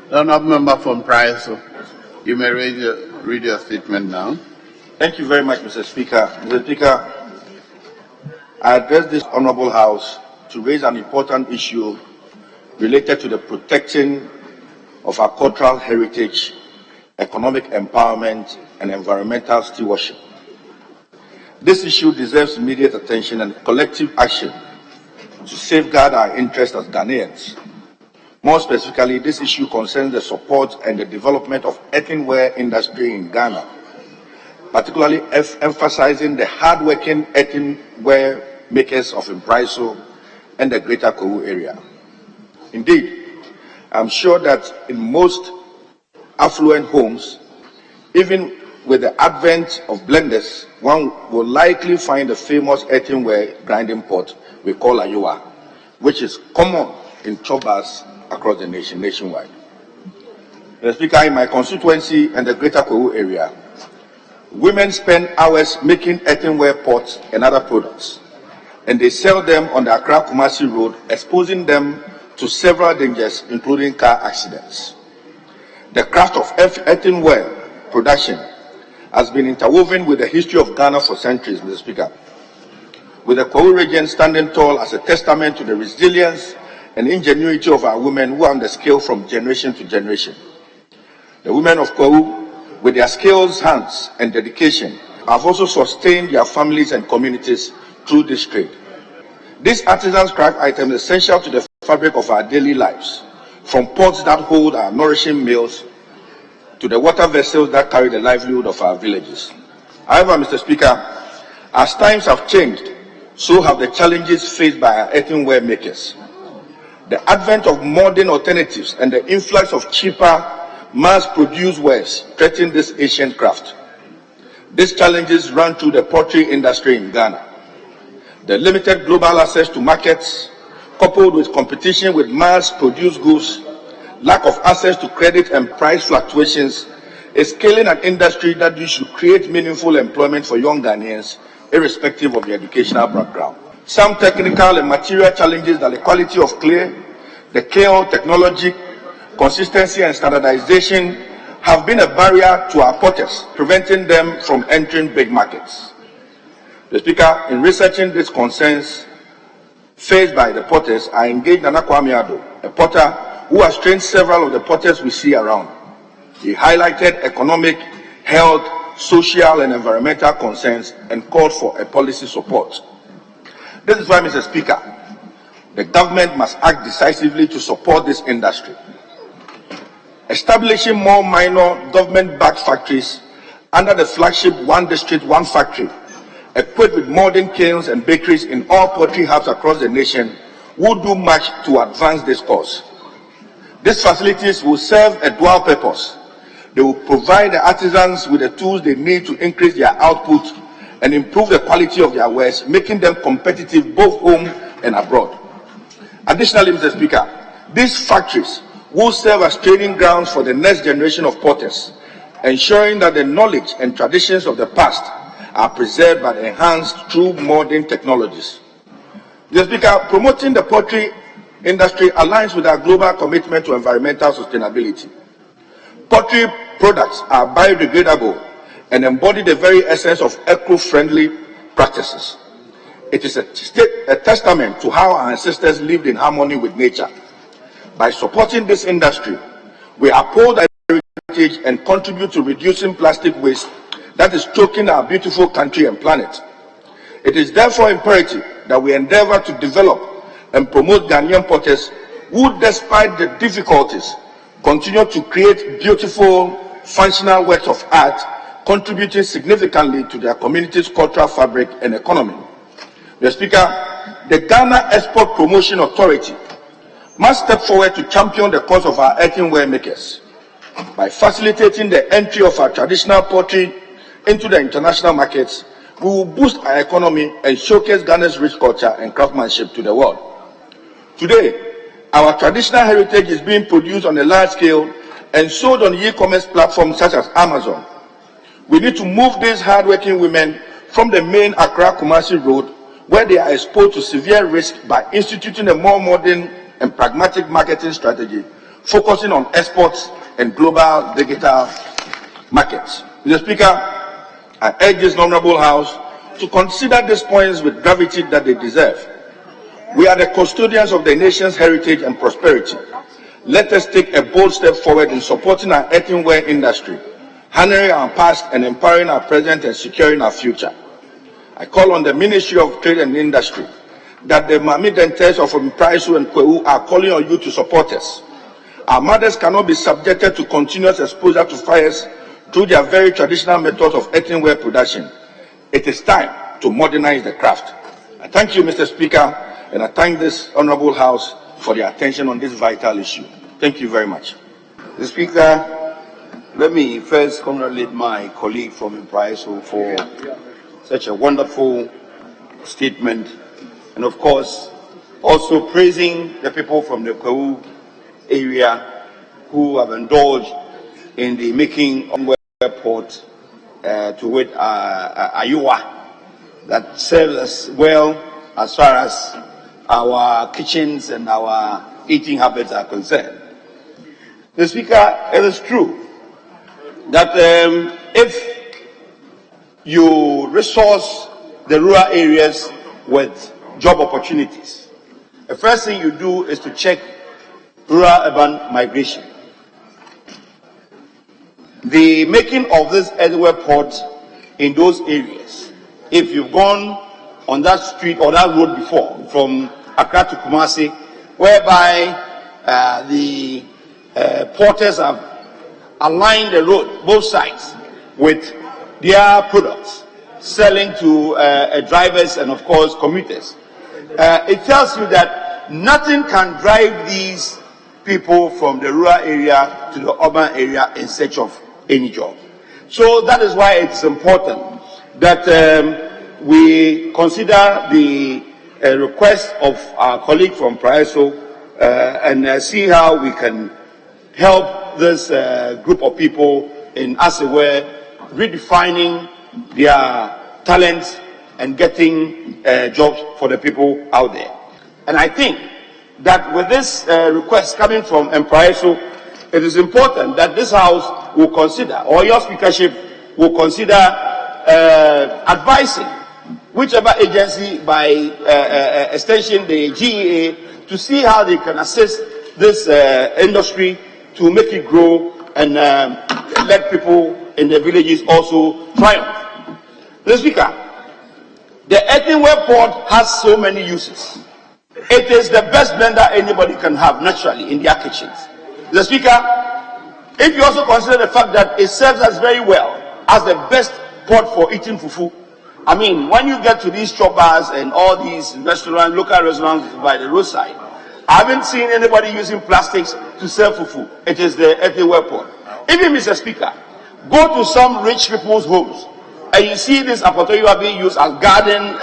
The honourable member from Price, so you may read your statement now. Thank you very much, Mr. Speaker. Mr. Speaker, I address this honourable House to raise an important issue related to the protecting of our cultural heritage, economic empowerment, and environmental stewardship. This issue deserves immediate attention and collective action to safeguard our interests as Ghanaians. More specifically, this issue concerns the support and the development of earthenware industry in Ghana, particularly emphasizing the hard-working earthenware makers of Mpraiso and the Greater Kowu area. Indeed, I'm sure that in most affluent homes, even with the advent of blenders, one will likely find the famous earthenware grinding pot we call Ayewa, which is common in chobas across the nation, nationwide. Mr. Speaker, in my constituency and the Greater Kowu area, women spend hours making earthenware pots and other products, and they sell them on the Accra-Kumasi Road, exposing them to several dangers, including car accidents. The craft of earthenware production has been interwoven with the history of Ghana for centuries, Mr. Speaker, with the Kowu region standing tall as a testament to the resilience and ingenuity of our women who are on the scale from generation to generation. The women of Kowu, with their skills, hands, and dedication, have also sustained their families and communities through this trade. This artisan craft item is essential to the fabric of our daily lives, from pots that hold our nourishing meals to the water vessels that carry the livelihood of our villages. However, Mr. Speaker, as times have changed, so have the challenges faced by our earthenware makers. The advent of modern alternatives and the influx of cheaper, mass-produced wares threaten this ancient craft. These challenges run through the pottery industry in Ghana. The limited global access to markets, coupled with competition with mass-produced goods, lack of access to credit and price fluctuations, is killing an industry that should create meaningful employment for young Ghanaians, irrespective of their educational background. Some technical and material challenges like the quality of clay, the kiln technology, consistency and standardization have been a barrier to our potters, preventing them from entering big markets. The Speaker, in researching these concerns faced by the potters, I engaged Nana Kwame Addo, a potter who has trained several of the potters we see around. He highlighted economic, health, social and environmental concerns and called for a policy support. This is why, Mr. Speaker, the government must act decisively to support this industry. Establishing more minor government-backed factories under the flagship One District, One Factory, equipped with modern kilns and bakeries in all pottery hubs across the nation, will do much to advance this cause. These facilities will serve a dual purpose. They will provide the artisans with the tools they need to increase their output and improve the quality of their wares, making them competitive both home and abroad. Additionally, Mr. Speaker, these factories will serve as training grounds for the next generation of potters, ensuring that the knowledge and traditions of the past are preserved but enhanced through modern technologies. Mr. Speaker, promoting the pottery industry aligns with our global commitment to environmental sustainability. Pottery products are biodegradable and embody the very essence of eco-friendly practices. It is a testament to how our ancestors lived in harmony with nature. By supporting this industry, we uphold our heritage and contribute to reducing plastic waste that is choking our beautiful country and planet. It is therefore imperative that we endeavor to develop and promote Ghanaian potters who, despite the difficulties, continue to create beautiful, functional works of art, contributing significantly to their community's cultural fabric and economy. Mr. Speaker, the Ghana Export Promotion Authority must step forward to champion the cause of our earthenware makers. By facilitating the entry of our traditional pottery into the international markets, we will boost our economy and showcase Ghana's rich culture and craftsmanship to the world. Today, our traditional heritage is being produced on a large scale and sold on e-commerce platforms such as Amazon. We need to move these hardworking women from the main Accra-Kumasi Road, where they are exposed to severe risk, by instituting a more modern and pragmatic marketing strategy focusing on exports and global digital markets. Mr. Speaker, I urge this honorable House to consider these points with gravity that they deserve. We are the custodians of the nation's heritage and prosperity. Let us take a bold step forward in supporting our earthenware industry, honoring our past and empowering our present and securing our future. I call on the Ministry of Trade and Industry that the Mamidentes of Mpraiso and Kwewu are calling on you to support us. Our mothers cannot be subjected to continuous exposure to fires through their very traditional methods of earthenware production. It is time to modernize the craft. I thank you, Mr. Speaker, and I thank this honorable House for their attention on this vital issue. Thank you very much. Mr. Speaker, let me first congratulate my colleague from Mpraiso for such a wonderful statement, and of course, also praising the people from the Kwewu area who have indulged in the making of a port to wit Ayewa that serves us well as far as our kitchens and our eating habits are concerned. Mr. Speaker, it is true that if you resource the rural areas with job opportunities, the first thing you do is to check rural-urban migration. The making of this earthenware port in those areas, if you've gone on that street or that road before, from Accra to Kumasi, whereby the porters have aligned the road, both sides, with their products, selling to drivers and, of course, commuters. It tells you that nothing can drive these people from the rural area to the urban area in search of any job. So that is why it's important that we consider the request of our colleague from Mpraiso and see how we can help this group of people in Ayewa redefining their talents and getting jobs for the people out there. And I think that with this request coming from Mpraiso, it is important that this House will consider, or your speakership will consider advising whichever agency, by extension the GEA, to see how they can assist this industry to make it grow and let people in the villages also triumph. Mr. Speaker, the earthenware port has so many uses. It is the best blender anybody can have naturally in their kitchens. Mr. Speaker, if you also consider the fact that it serves us very well as the best pot for eating fufu. I mean, when you get to these choppers and all these restaurants, local restaurants by the roadside, I haven't seen anybody using plastics to serve fufu. It is the earthenware pot. Even, Mr. Speaker, go to some rich people's homes and you see this apotoyiwa being used as garden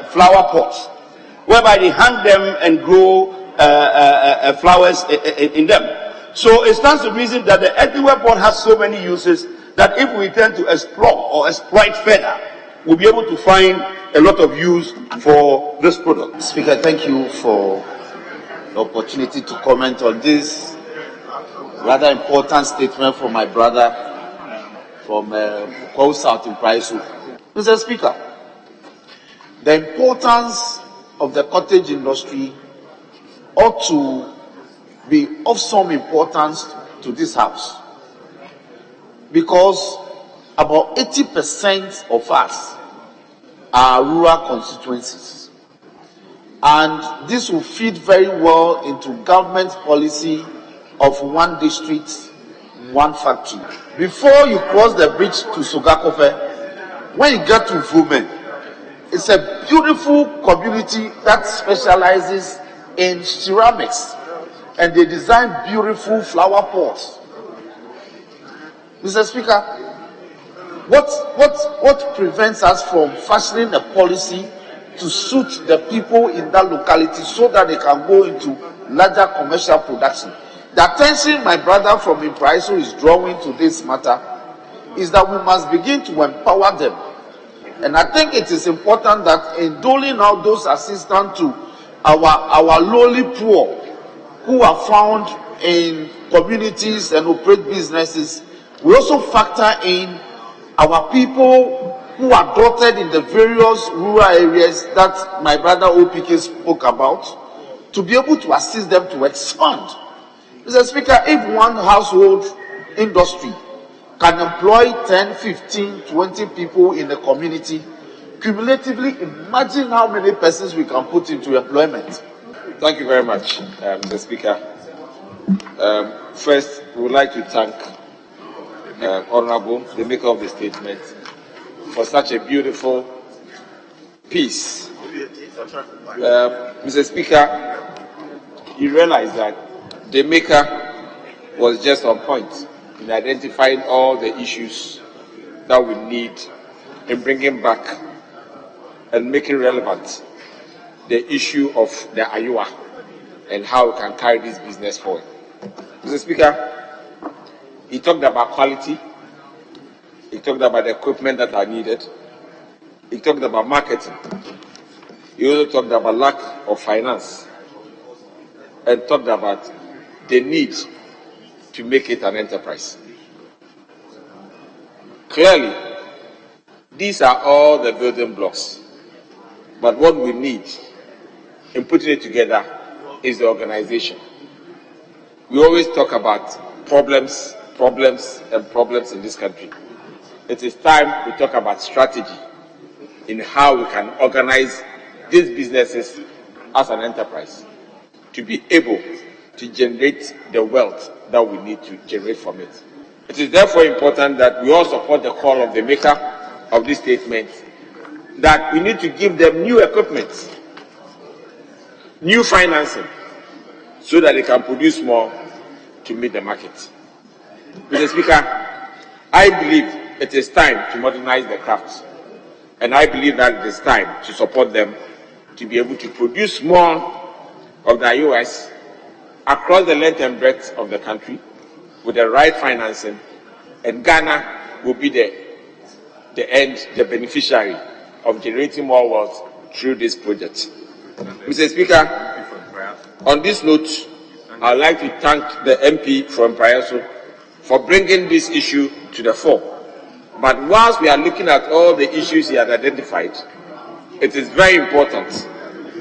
flower pots, whereby they hang them and grow flowers in them. So it stands to reason that the earthenware pot has so many uses that if we tend to explore or exploit further, we'll be able to find a lot of use for this product. Speaker, thank you for the opportunity to comment on this rather important statement from my brother from Kwewu South in Mpraiso. Mr. Speaker, the importance of the cottage industry ought to be of some importance to this House, because about 80% of us are rural constituencies, and this will feed very well into government policy of one district, one factory. Before you cross the bridge to Sogakofe, when you get to Vumen, it's a beautiful community that specializes in ceramics, and they design beautiful flower pots. Mr. Speaker, what prevents us from fashioning a policy to suit the people in that locality so that they can go into larger commercial production? The attention my brother from Mpraiso is drawing to this matter is that we must begin to empower them. And I think it is important that in doling out those assistance to our lowly poor, who are found in communities and operate businesses, we also factor in our people who are dotted in the various rural areas that my brother OPK spoke about, to be able to assist them to expand. Mr. Speaker, if one household industry can employ 10, 15, 20 people in the community, cumulatively, imagine how many persons we can put into employment. Thank you very much, Mr. Speaker. First, we would like to thank Honorable, the maker of the statement, for such a beautiful piece. Mr. Speaker, you realize that the maker was just on point in identifying all the issues that we need in bringing back and making relevant the issue of the Ayewa and how we can carry this business forward. Mr. Speaker, he talked about quality, he talked about the equipment that are needed, he talked about marketing, he also talked about lack of finance, and talked about the need to make it an enterprise. Clearly, these are all the building blocks, but what we need in putting it together is the organization. We always talk about problems in this country. It is time we talk about strategy in how we can organize these businesses as an enterprise to be able to generate the wealth that we need to generate from it. It is therefore important that we all support the call of the maker of this statement that we need to give them new equipment, new financing, so that they can produce more to meet the market. Mr. Speaker, I believe it is time to modernize the crafts, and I believe that it is time to support them to be able to produce more of the IOS across the length and breadth of the country with the right financing, and Ghana will be the beneficiary of generating more wealth through this project. Mr. Speaker, on this note, I'd like to thank the MP from Prayaso for bringing this issue to the fore. But whilst we are looking at all the issues he has identified, it is very important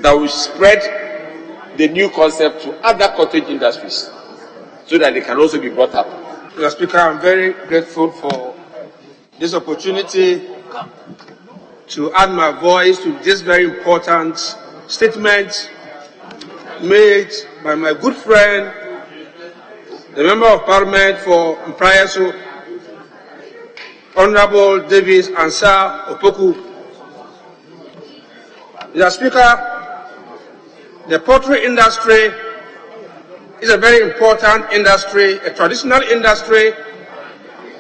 that we spread the new concept to other cottage industries so that they can also be brought up. Mr. Speaker, I'm very grateful for this opportunity to add my voice to this very important statement made by my good friend, the Member of Parliament for Prayaso, Honorable Davis Ansah Opoku. Mr. Speaker, the poultry industry is a very important industry, a traditional industry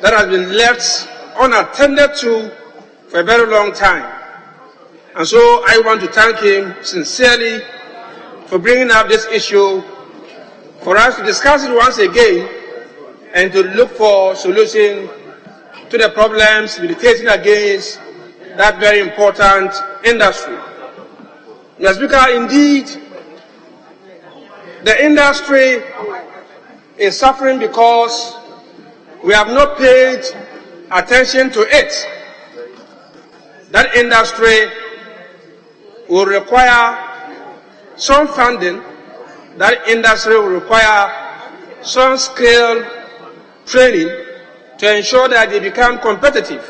that has been left unattended to for a very long time. And so I want to thank him sincerely for bringing up this issue, for us to discuss it once again and to look for solution to the problems militating against that very important industry. Mr. Speaker, indeed, the industry is suffering because we have not paid attention to it. That industry will require some funding. That industry will require some skill training to ensure that they become competitive.